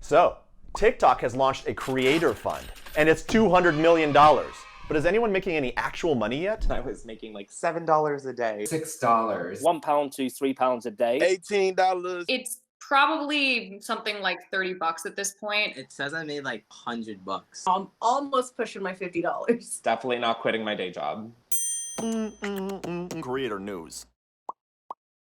So, TikTok has launched a creator fund, and it's $200 million. But is anyone making any actual money yet? I was making like $7 a day. $6. £1 to £3 a day. $18. It's probably something like $30 at this point. It says I made like $100. I'm almost pushing my $50. Definitely not quitting my day job. Creator News.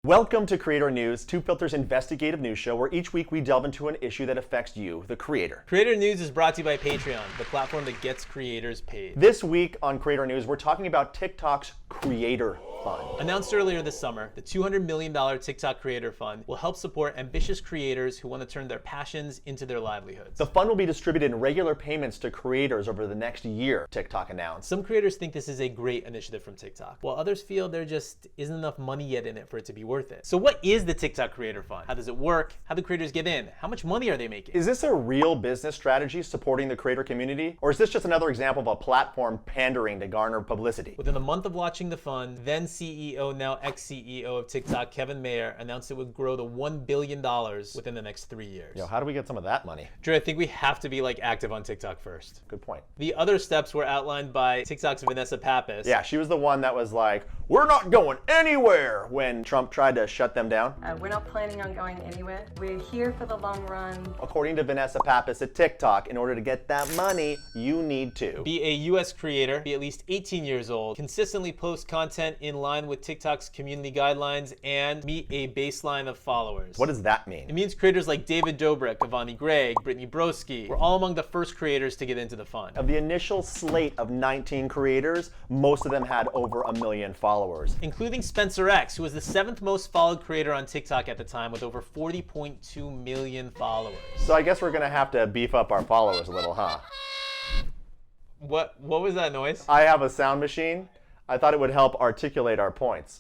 Welcome to Creator News, Tubefilter's investigative news show where each week we delve into an issue that affects you, the creator. Creator News is brought to you by Patreon, the platform that gets creators paid. This week on Creator News, we're talking about TikTok's Creator Fund. Announced earlier this summer, the $200 million TikTok Creator Fund will help support ambitious creators who want to turn their passions into their livelihoods. The fund will be distributed in regular payments to creators over the next year, TikTok announced. Some creators think this is a great initiative from TikTok, while others feel there just isn't enough money yet in it for it to be worth it. So what is the TikTok Creator Fund? How does it work? How do creators get in? How much money are they making? Is this a real business strategy supporting the creator community? Or is this just another example of a platform pandering to garner publicity? Within a month of launching the fund, then CEO, now ex-CEO of TikTok, Kevin Mayer, announced it would grow to $1 billion within the next 3 years. Yo, how do we get some of that money? Drew, I think we have to be like active on TikTok first. Good point. The other steps were outlined by TikTok's Vanessa Pappas. Yeah, she was the one that was like, we're not going anywhere when Trump tried to shut them down. We're not planning on going anywhere. We're here for the long run. According to Vanessa Pappas at TikTok, in order to get that money, you need to be a US creator, be at least 18 years old, consistently post content in line with TikTok's community guidelines, and meet a baseline of followers. What does that mean? It means creators like David Dobrik, Avani Gregg, Brittany Broski were all among the first creators to get into the fund. Of the initial slate of 19 creators, most of them had over 1 million followers. Including Spencer X, who was the 7th most followed creator on TikTok at the time with over 40.2 million followers. So I guess we're gonna have to beef up our followers a little, huh? What was that noise? I have a sound machine. I thought it would help articulate our points.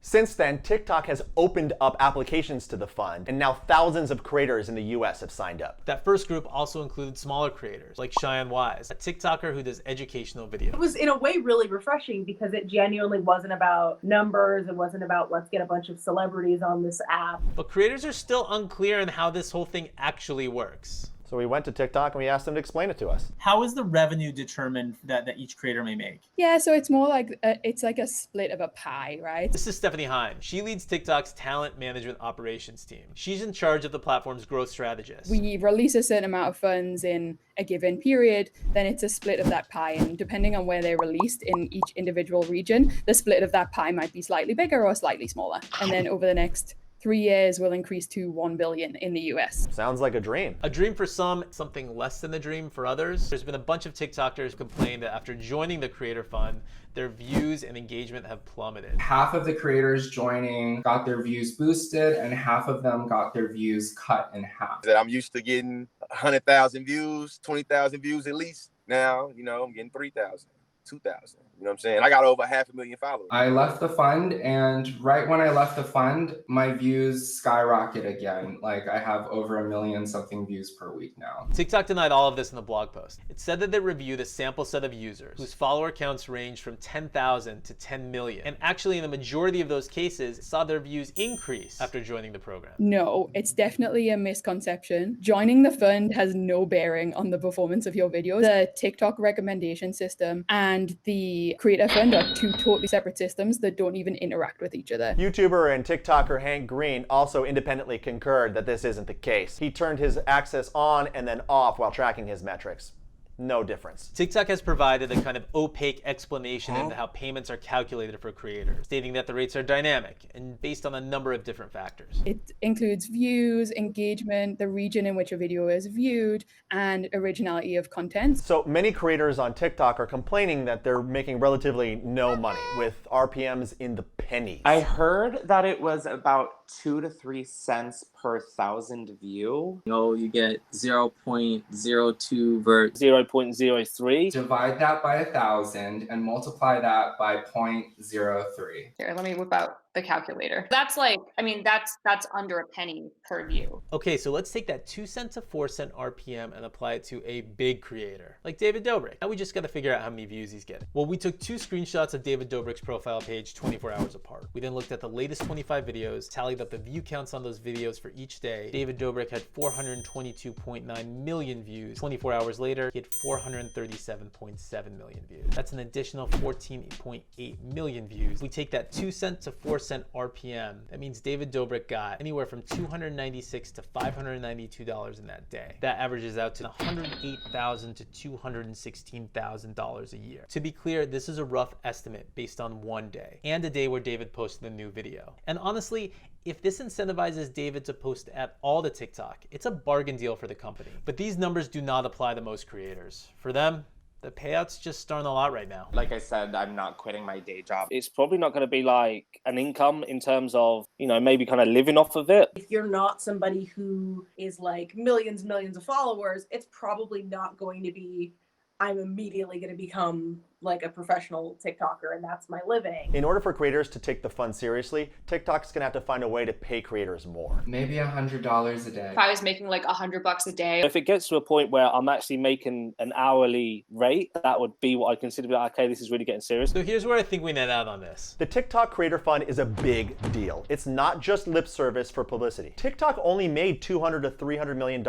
Since then, TikTok has opened up applications to the fund, and now thousands of creators in the US have signed up. That first group also included smaller creators, like Cheyenne Wise, a TikToker who does educational videos. It was, in a way, really refreshing because it genuinely wasn't about numbers. It wasn't about let's get a bunch of celebrities on this app. But creators are still unclear on how this whole thing actually works. So we went to TikTok and we asked them to explain it to us. How is the revenue determined that each creator may make? Yeah, so it's more like it's like a split of a pie, right? This is Stephanie Hine. She leads TikTok's talent management operations team. She's in charge of the platform's growth strategist. We release a certain amount of funds in a given period, then it's a split of that pie, and depending on where they're released in each individual region, the split of that pie might be slightly bigger or slightly smaller. And then over the next 3 years will increase to 1 billion in the US. Sounds like a dream. A dream for some, something less than a dream for others. There's been a bunch of TikTokers complain that after joining the Creator Fund, their views and engagement have plummeted. Half of the creators joining got their views boosted and half of them got their views cut in half. That I'm used to getting 100,000 views, 20,000 views at least. Now, I'm getting 3,000, 2,000. You know what I'm saying? I got over 500,000 followers. I left the fund, and right when I left the fund, my views skyrocket again. Like, I have over 1 million something views per week now. TikTok denied all of this in the blog post. It said that they reviewed a sample set of users whose follower counts ranged from 10,000 to 10 million. And actually, in the majority of those cases, saw their views increase after joining the program. No, it's definitely a misconception. Joining the fund has no bearing on the performance of your videos. The TikTok recommendation system and the Creator Fund are two totally separate systems that don't even interact with each other. YouTuber and TikToker Hank Green also independently concurred that this isn't the case. He turned his access on and then off while tracking his metrics. No difference. TikTok has provided a kind of opaque explanation into how payments are calculated for creators, stating that the rates are dynamic and based on a number of different factors. It includes views, engagement, the region in which a video is viewed, and originality of content. So many creators on TikTok are complaining that they're making relatively no money, with RPMs in the pennies. I heard that it was about 2 to 3 cents per 1,000 view. You get 0.02 versus 0.03. Divide that by 1,000 and multiply that by 0.03. Here, let me whip out the calculator. That's like, I mean, that's under a penny per view. Okay, so let's take that 2 cent to 4 cent RPM and apply it to a big creator, like David Dobrik. Now we just gotta figure out how many views he's getting. Well, we took 2 screenshots of David Dobrik's profile page 24 hours apart. We then looked at the latest 25 videos, tallied up the view counts on those videos for each day. David Dobrik had 422.9 million views. 24 hours later, he had 437.7 million views. That's an additional 14.8 million views. We take that 2 cent to 4 cent RPM. That means David Dobrik got anywhere from $296 to $592 in that day. That averages out to $108,000 to $216,000 a year. To be clear, this is a rough estimate based on one day and a day where David posted a new video. And honestly, if this incentivizes David to post at all to TikTok, it's a bargain deal for the company. But these numbers do not apply to most creators. For them, the payouts just aren't a lot right now. Like I said, I'm not quitting my day job. It's probably not going to be like an income in terms of, you know, maybe kind of living off of it. If you're not somebody who is like millions of followers, it's probably not going to be, I'm immediately going to become like a professional TikToker and that's my living. In order for creators to take the fun seriously, TikTok's gonna have to find a way to pay creators more. Maybe $100 a day. If I was making like $100 a day. If it gets to a point where I'm actually making an hourly rate, that would be what I consider to be like, okay, this is really getting serious. So here's where I think we net out on this. The TikTok Creator Fund is a big deal. It's not just lip service for publicity. TikTok only made $200 to $300 million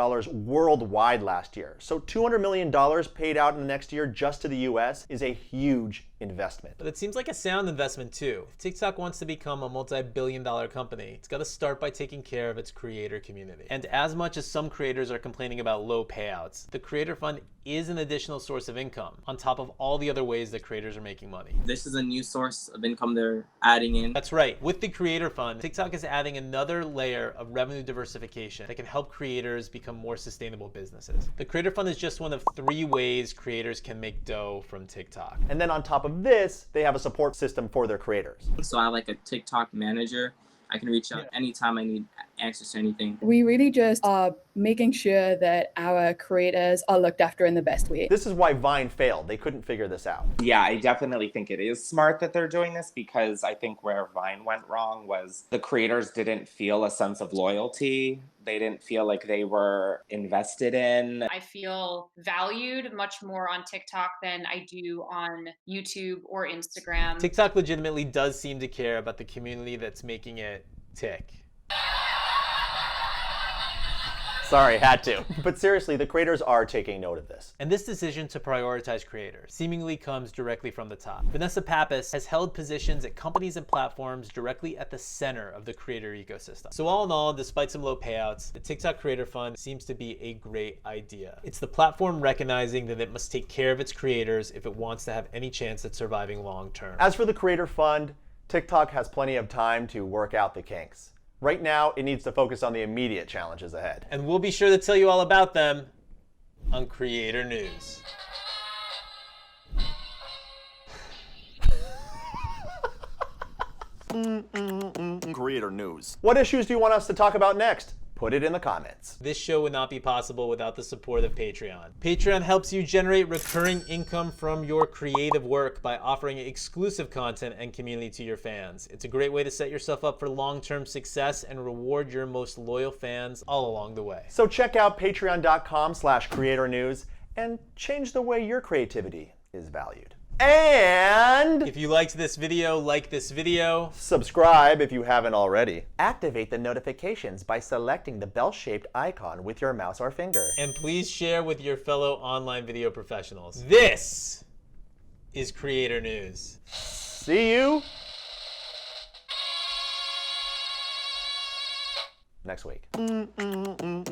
worldwide last year. So $200 million paid out in the next year just to the US is a huge investment. But it seems like a sound investment too. If TikTok wants to become a multi-billion-dollar company, it's got to start by taking care of its creator community. And as much as some creators are complaining about low payouts, the Creator Fund is an additional source of income on top of all the other ways that creators are making money. This is a new source of income they're adding in. That's right. With the Creator Fund, TikTok is adding another layer of revenue diversification that can help creators become more sustainable businesses. The Creator Fund is just one of 3 ways creators can make dough from TikTok. And then on top of this, they have a support system for their creators. So I have like a TikTok manager. I can reach out anytime I need answers to anything. We really just are making sure that our creators are looked after in the best way. This is why Vine failed. They couldn't figure this out. Yeah, I definitely think it is smart that they're doing this because I think where Vine went wrong was the creators didn't feel a sense of loyalty. They didn't feel like they were invested in. I feel valued much more on TikTok than I do on YouTube or Instagram. TikTok legitimately does seem to care about the community that's making it tick. Sorry, had to. But seriously, the creators are taking note of this. And this decision to prioritize creators seemingly comes directly from the top. Vanessa Pappas has held positions at companies and platforms directly at the center of the creator ecosystem. So all in all, despite some low payouts, the TikTok Creator Fund seems to be a great idea. It's the platform recognizing that it must take care of its creators if it wants to have any chance at surviving long term. As for the Creator Fund, TikTok has plenty of time to work out the kinks. Right now, it needs to focus on the immediate challenges ahead. And we'll be sure to tell you all about them on Creator News. Creator News. What issues do you want us to talk about next? Put it in the comments. This show would not be possible without the support of Patreon. Patreon helps you generate recurring income from your creative work by offering exclusive content and community to your fans. It's a great way to set yourself up for long-term success and reward your most loyal fans all along the way. So check out patreon.com/creatornews and change the way your creativity is valued. And if you liked this video, like this video. Subscribe if you haven't already. Activate the notifications by selecting the bell-shaped icon with your mouse or finger. And please share with your fellow online video professionals. This is Creator News. See you next week.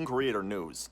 Creator News.